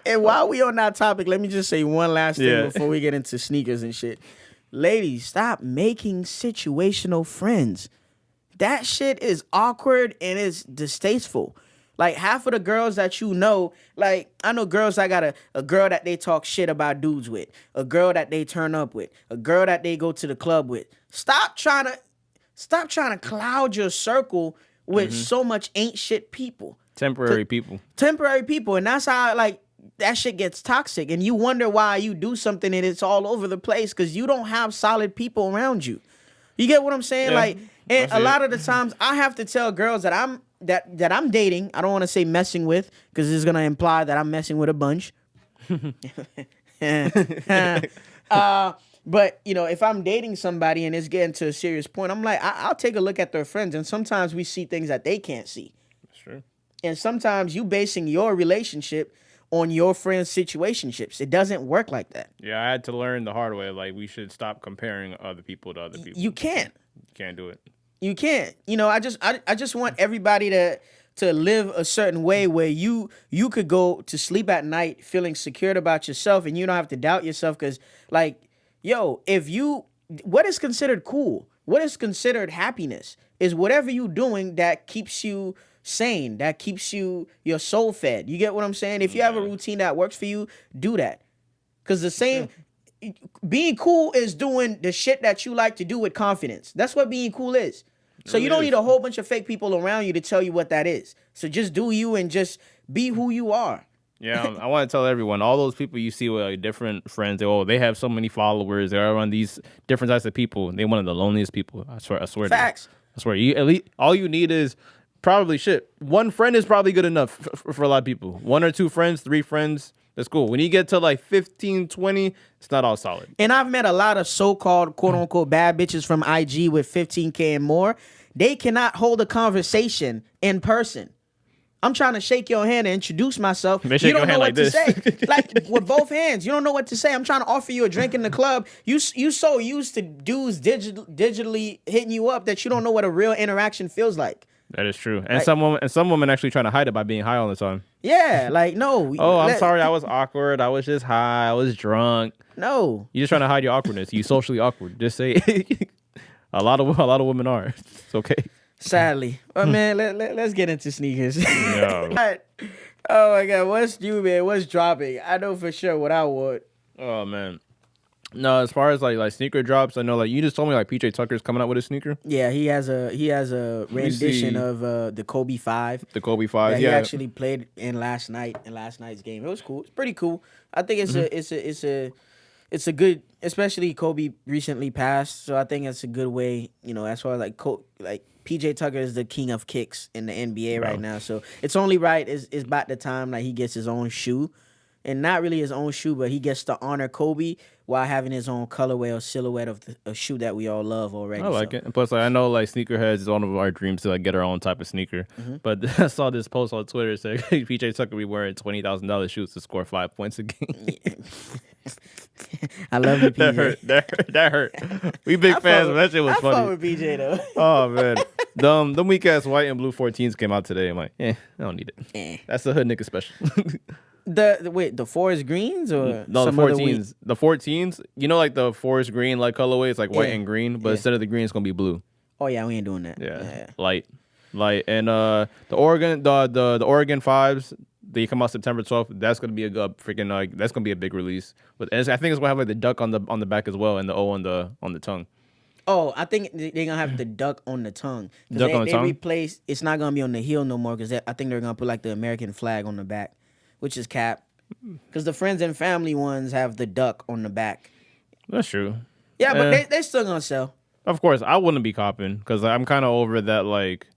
And while we on that topic, let me just say one last thing before we get into sneakers and shit. Ladies, stop making situational friends. That shit is awkward and it's distasteful. Like, half of the girls that you know, like, I know girls that got a girl that they talk shit about dudes with, a girl that they turn up with, a girl that they go to the club with. Stop trying to cloud your circle with so much ain't shit people. Temporary people. And that's how, like, that shit gets toxic. And you wonder why you do something and it's all over the place because you don't have solid people around you. You get what I'm saying? Yeah, like, and a lot of the times I have to tell girls that I'm dating. I don't want to say messing with because it's gonna imply that I'm messing with a bunch. But you know, if I'm dating somebody and it's getting to a serious point, I'm like, I'll take a look at their friends, and sometimes we see things that they can't see. Sure. And sometimes you basing your relationship on your friends' situationships. It doesn't work like that. Yeah, I had to learn the hard way. Like, we should stop comparing other people to other people. You can't. You can't do it. You can't. You know, I just want everybody to live a certain way where you could go to sleep at night feeling secured about yourself and you don't have to doubt yourself because, like, yo, what is considered cool, what is considered happiness is whatever you doing that keeps you sane, that keeps your soul fed. You get what I'm saying? If you have a routine that works for you, do that. Because the same... Being cool is doing the shit that you like to do with confidence. That's what being cool is. So you don't need a whole bunch of fake people around you to tell you what that is. So just do you and just be who you are. Yeah, I want to tell everyone, all those people you see with like different friends, they have so many followers. They're around these different types of people. They're one of the loneliest people. I swear. Facts. I swear. At least all you need is probably one friend is probably good enough for a lot of people. 1 or 2 friends, 3 friends. That's cool. When you get to like 15, 20, it's not all solid. And I've met a lot of so-called quote-unquote bad bitches from IG with 15K and more. They cannot hold a conversation in person. I'm trying to shake your hand and introduce myself. You don't know what to say. Like, with both hands. You don't know what to say. I'm trying to offer you a drink in the club. You so used to dudes digitally hitting you up that you don't know what a real interaction feels like. That is true. And like, some women actually trying to hide it by being high all the time. Yeah, like, no. I'm sorry, I was awkward. I was just high. I was drunk. No. You're just trying to hide your awkwardness. You socially awkward. Just say it. A lot of women are. It's okay. Sadly. But man, let's get into sneakers. Yeah. Oh my God, what's new, man? What's dropping? I know for sure what I want. Oh man. No, as far as like sneaker drops, I know like you just told me like PJ Tucker's coming out with a sneaker. Yeah, he has a rendition of the Kobe 5. The Kobe 5. He actually played in last night's game. It was cool. It's pretty cool. I think it's a good, especially Kobe recently passed, so I think it's a good way, you know, as far as like PJ Tucker is the king of kicks in the NBA right now, so it's only right is about the time that he gets his own shoe. And not really his own shoe, but he gets to honor Kobe while having his own colorway or silhouette of a shoe that we all love already. I like it. And plus, like, I know like sneakerheads is one of our dreams to like get our own type of sneaker. Mm-hmm. But I saw this post on Twitter saying PJ Tucker be wearing $20,000 shoes to score 5 points a game. I love you, PJ. That hurt. We big fans, but that shit was funny. I fuck with PJ though. Oh man, them weak ass white and blue 14s came out today. I'm like, I don't need it. That's the hood nigga special. The forest greens or no, the 14s. The 14s, you know, like the forest green like colorway, it's like white and green, but instead of the green, it's gonna be blue. Oh yeah, we ain't doing that. Yeah. Light, and the Oregon 5s, they come out September 12th. That's gonna be a freaking that's gonna be a big release. But I think it's gonna have like the duck on the back as well, and the O on the tongue. Oh, I think they're gonna have the duck on the tongue. Duck on the tongue. Replace. It's not gonna be on the heel no more because I think they're gonna put like the American flag on the back, which is cap. Because the friends and family ones have the duck on the back. That's true. Yeah, but they still gonna sell. Of course, I wouldn't be copping because I'm kind of over that. Like,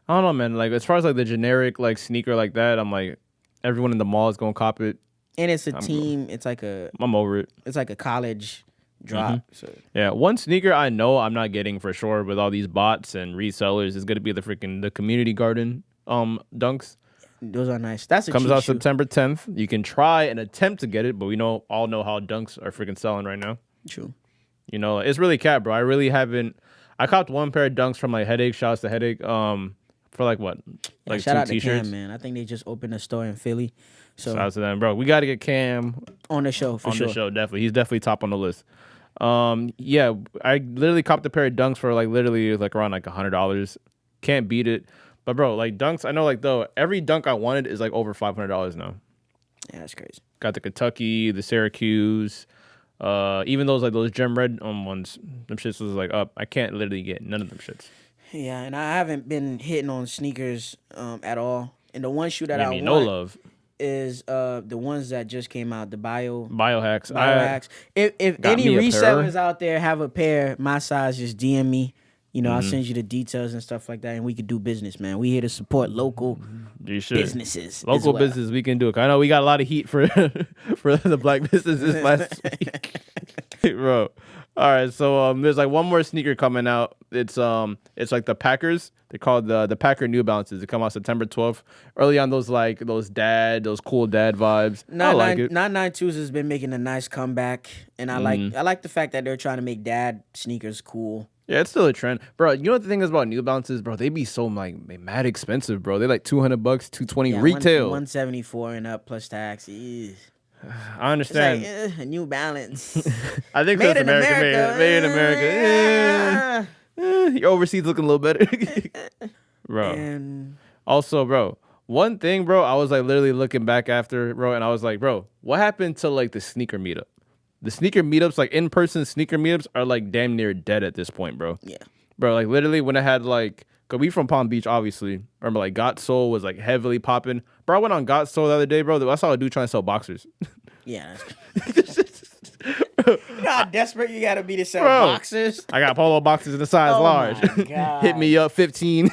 I don't know, man. Like as far as like the generic like sneaker like that, I'm like everyone in the mall is gonna cop it. And it's a team. It's like I'm over it. It's like a college drop. Mm-hmm. So. Yeah, one sneaker I know I'm not getting for sure with all these bots and resellers is gonna be the community garden dunks. Those are nice. That's comes out September 10th. You can try and attempt to get it, but we all know how dunks are freaking selling right now. True. You know, it's really cap, bro. I really haven't. I copped one pair of Dunks from like Headache. Shouts to Headache. For like what? Yeah, Like shout two out to t-shirts. Cam, man. I think they just opened a store in Philly. So Shout out to them, bro. We got to get Cam on the show for on sure. the show. Definitely, he's definitely top on the list. Yeah, I literally copped a pair of Dunks for like literally like around like $100. Can't beat it. But bro, like Dunks, I know like though every Dunk I wanted is like over $500 now. Yeah, that's crazy. Got the Kentucky, the Syracuse, even those gem red ones. Them shits was like up. I can't literally get none of them shits. Yeah, and I haven't been hitting on sneakers at all. And the one shoe that I want no love is the ones that just came out, the biohacks. biohacks. If any me a resellers pair. out there have a pair my size, just DM me. You know, I'll Mm-hmm. send you the details and stuff like that, and we could do business, man. We here to support local You should. businesses. Local as well. business, we can do it. I know we got a lot of heat for for the black businesses last week, bro. All right, so there's like one more sneaker coming out. It's like the Packers. They call it the Packer New Balances. They come out September 12th. Early on, those cool dad vibes. I like it. 992s has been making a nice comeback, and I like the fact that they're trying to make dad sneakers cool. Yeah, it's still a trend, bro. You know what the thing is about New Balances, bro? They be so like mad expensive, bro. They like $200, $220 retail. 174 and up plus tax. Ew. I understand. It's like, a New Balance. I think Made that's in American. Made in America. Your overseas looking a little better, bro. And Also, bro, one thing, bro, I was like literally looking back after, bro, and I was like, bro, what happened to like the sneaker meetup? The sneaker meetups, like in-person sneaker meetups, are like damn near dead at this point, bro. yeah. Bro, like literally when I had like, cause we from Palm Beach, obviously. Remember, like Got Soul was like heavily popping. Bro, I went on Got Soul the other day, bro. I saw a dude trying to sell boxers. Yeah. You know how desperate you gotta be to sell Bro, boxers? I got polo boxes in the size Oh large. my God. Hit me up, 15.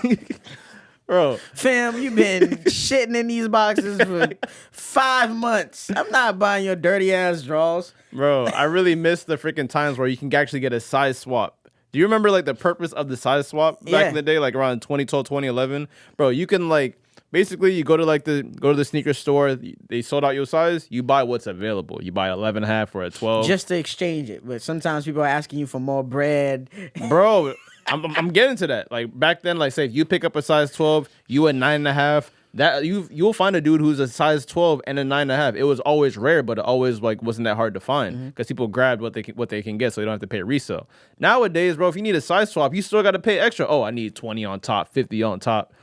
Bro, Fam, you've been shitting in these boxes for 5 months. I'm not buying your dirty ass drawers. bro, I really miss the freaking times where you can actually get a size swap. Do you remember like the purpose of the size swap back Yeah. in the day, like around 2012, 2011? Bro, you can like basically you go to the sneaker store, they sold out your size, you buy what's available. You buy 11.5 or a 12. Just to exchange it. But sometimes people are asking you for more bread. Bro, I'm getting to that. Like back then, like say if you pick up a size 12, you a 9.5. That you'll find a dude who's a size 12 and a 9.5. It was always rare, but it always like wasn't that hard to find because people grabbed what they can get, so they don't have to pay resale. Nowadays, bro, if you need a size swap, you still got to pay extra. Oh, I need 20 on top, 50 on top.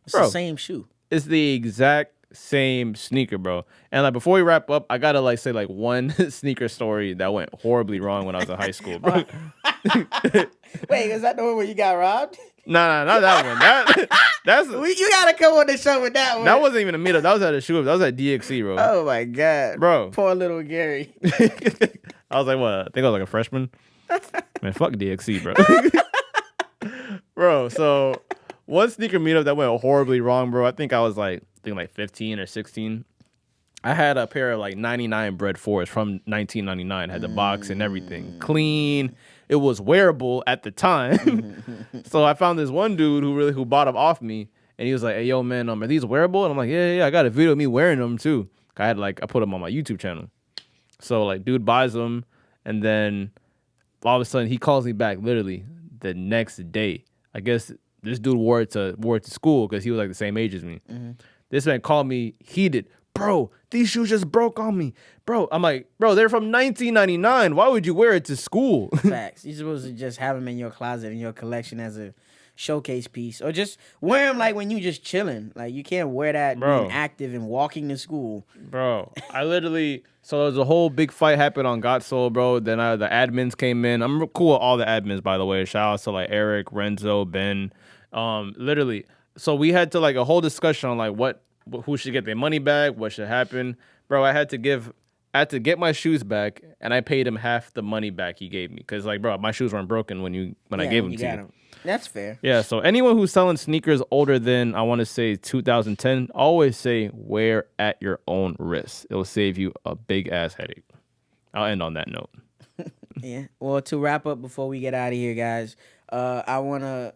It's Bro, the same shoe. it's the exact same sneaker, bro. And like before we wrap up, I gotta like say like one sneaker story that went horribly wrong when I was in high school, bro. Wait, is that the one where you got robbed? Nah, not that one. That's You gotta come on the show with that one. that wasn't even a meetup. That was at a shoe up. That was at DXC, bro. Oh my God. Bro. Poor little Gary. I was like, what? I think I was like a freshman. Man, fuck DXC, bro. Bro, so one sneaker meetup that went horribly wrong, bro. I think I was like 15 or 16. I had a pair of like 99 Bred 4s from 1999. Had the box and everything. Clean. It was wearable at the time. So I found this one dude who bought them off me. And he was like, hey, yo, man, are these wearable? And I'm like, yeah, I got a video of me wearing them too. I put them on my YouTube channel. So like dude buys them. And then all of a sudden he calls me back literally the next day. I guess this dude wore it to school because he was like the same age as me. This man called me heated. Bro, these shoes just broke on me. Bro, I'm like, bro, they're from 1999. Why would you wear it to school? Facts. You're supposed to just have them in your closet in your collection as a showcase piece, or just wear them like when you just chilling. Like you can't wear that being active and walking to school. Bro, I literally. So there was a whole big fight happened on Got Soul, bro. Then the admins came in. I'm cool with all the admins, by the way. Shout out to like Eric, Renzo, Ben. Literally. So we had to like a whole discussion on like who should get their money back, what should happen. Bro, I had to get my shoes back, and I paid him half the money back he gave me. Cause like, bro, my shoes weren't broken when I gave them to you. That's fair. Yeah, so anyone who's selling sneakers older than, I want to say 2010, always say wear at your own risk. It will save you a big ass headache. I'll end on that note. Yeah. Well, to wrap up before we get out of here, guys, I want to,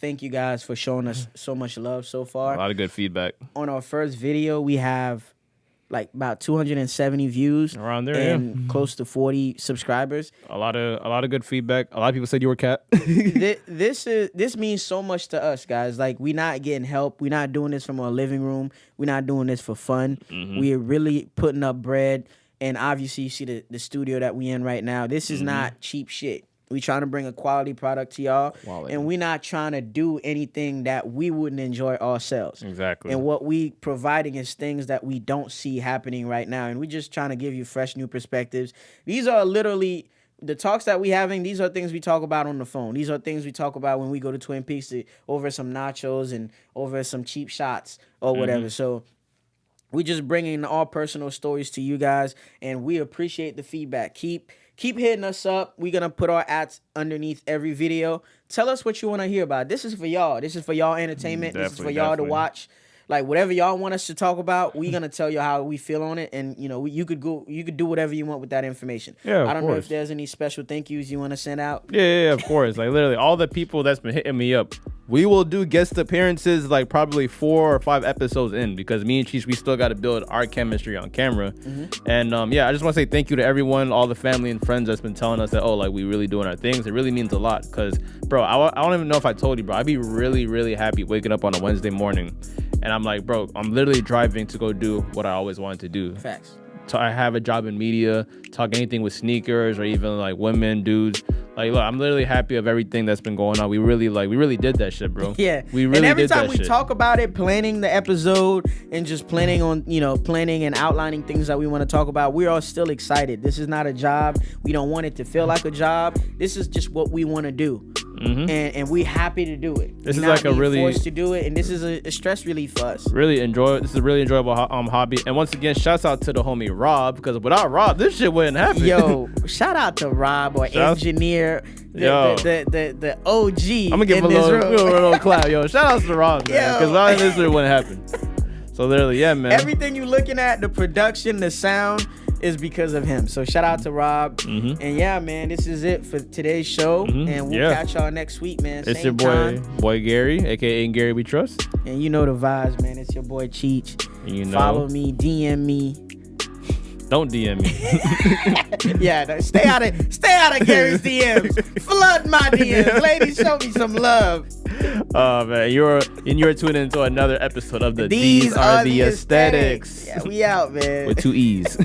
thank you guys for showing us so much love so far. A lot of good feedback. On our first video, we have like about 270 views Around there, and close to 40 subscribers. A lot of good feedback. A lot of people said you were cat. This means so much to us, guys. Like, we're not getting help. We're not doing this from our living room. We're not doing this for fun. We're really putting up bread. And obviously, you see the studio that we in right now. This is not cheap shit. We trying to bring a quality product to y'all, and we're not trying to do anything that we wouldn't enjoy ourselves. Exactly. And what we providing is things that we don't see happening right now, and we're just trying to give you fresh new perspectives. These are literally the talks that we having. These are things we talk about on the phone. These are things we talk about when we go to Twin Peaks over some nachos and over some cheap shots or whatever. So we just bringing all personal stories to you guys, and we appreciate the feedback. Keep hitting us up. We're going to put our ads underneath every video. Tell us what you want to hear about. This is for y'all. This is for y'all entertainment. This is for y'all to watch. Like, whatever y'all want us to talk about, we're going to tell you how we feel on it. And, you know, you could do whatever you want with that information. Yeah, I don't know if there's any special thank yous you want to send out. Yeah, of course. Like, literally, all the people that's been hitting me up, we will do guest appearances like probably 4 or 5 episodes in, because me and Cheech, we still got to build our chemistry on camera. And I just want to say thank you to everyone, all the family and friends that's been telling us that, like, we really doing our things. It really means a lot, because, bro, I don't even know if I told you, bro. I'd be really, really happy waking up on a Wednesday morning and I'm like, bro, I'm literally driving to go do what I always wanted to do. Facts. So I have a job in media, talk anything with sneakers or even like women, dudes. Like, look, I'm literally happy of everything that's been going on. We really did that shit, bro. Yeah. We really did that shit. And every time we talk about it, planning the episode and just planning and outlining things that we want to talk about, we're all still excited. This is not a job. We don't want it to feel like a job. This is just what we want to do. And we're happy to do it. This we're is like a really forced to do it, and this is a stress relief for us. This is a really enjoyable hobby. And once again, shouts out to the homie Rob, because without Rob, this shit wouldn't happen. Yo, shout out to Rob, or engineer, the OG. I'm gonna give him a little clap. Yo, shout out to Rob, man, because without this, it wouldn't happen. So literally, yeah, man. Everything you looking at, the production, the sound, is because of him. So shout out to Rob. And yeah, man, this is it for today's show. And we'll catch y'all next week, man. It's Same your time. boy Gary, aka Gary We Trust. And you know the vibes, man. It's your boy Cheech. You know. Follow me, DM me. Don't DM me. Yeah, stay out of Gary's DMs. Flood my DMs. Ladies, show me some love. Oh man, you're tuning into another episode of the These Are the Aesthetics. Yeah, we out, man. With 2 E's.